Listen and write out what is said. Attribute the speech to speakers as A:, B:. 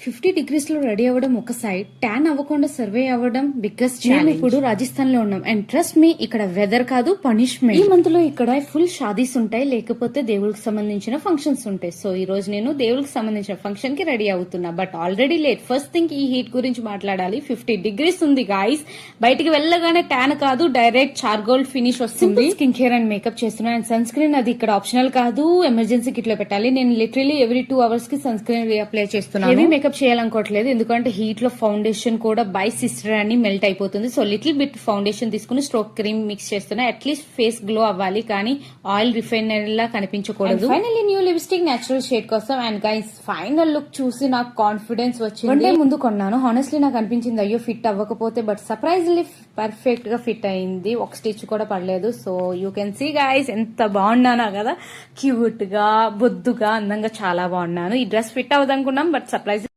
A: 50 degrees లో ready అవ్వడం ఒక సైడ్, ట్యాన్ అవ్వకుండా సర్వే అవ్వడం బిగ్గెస్ట్ ఛాలెంజ్. ఇప్పుడు రాజస్థాన్ లో ఉన్నాం అండ్ ట్రస్ట్ మీ, ఇక్కడ వెదర్ కాదు పనిష్మెంట్. ఈ మంత్ లో ఇక్కడ ఫుల్ షాదీస్ ఉంటాయి, లేకపోతే దేవుడికి సంబంధించిన ఫంక్షన్స్ ఉంటాయి. సో ఈ రోజు నేను దేవుడికి సంబంధించిన ఫంక్షన్ కి రెడీ అవుతున్నా, but already late. First thing ఈ హీట్ గురించి మాట్లాడాలి. 50 degrees ఉంది గాయస్. బయటికి వెళ్ళగానే ట్యాన్ కాదు, డైరెక్ట్ చార్గోల్డ్ ఫినిష్ వస్తుంది. స్కిన్ కేర్ అండ్ మేకప్ చేస్తున్నా అండ్ సన్ స్క్రీన్ అది ఇక్కడ ఆప్షనల్ కాదు, ఎమర్జెన్సీ కిట్ లో పెట్టాలి. నేను లిటరలీ ఎవ్రీ 2 hours కి సన్ స్క్రీన్ రీఅప్లై చేస్తున్నాను. మేకప్ చేయాలనుకోవట్లేదు, ఎందుకంటే హీట్ లో ఫౌండేషన్ కూడా బై సిస్టర్ అని మెల్ట్ అయిపోతుంది. సో లిటిల్ బిట్ ఫౌండేషన్ తీసుకుని స్ట్రోక్ క్రీమ్ మిక్స్ చేస్తున్నా. అట్లీస్ట్ ఫేస్ గ్లో అవ్వాలి, కానీ ఆయిల్ రిఫైనరీ లా కనిపించకూడదు. Finally new lipstick natural shade కోసం. అండ్ గైస్ ఫైనల్ లుక్ చూసి నాకు కాన్ఫిడెన్స్ వచ్చింది. 1 day ముందు కొన్నాను. హానెస్ట్లీ నాకు అనిపించింది అయ్యో ఫిట్ అవ్వకపోతే, బట్ సర్ప్రైజ్లీ పర్ఫెక్ట్ గా ఫిట్ అయింది. ఒక స్టిచ్ కూడా పడలేదు. So you can see guys ఎంత బాగున్నానా కదా, క్యూట్ గా బొద్దుగా అందంగా చాలా బాగున్నాను. ఈ డ్రెస్ ఫిట్ అవ్వదనుకున్నాం, బట్ సర్ప్రైజ్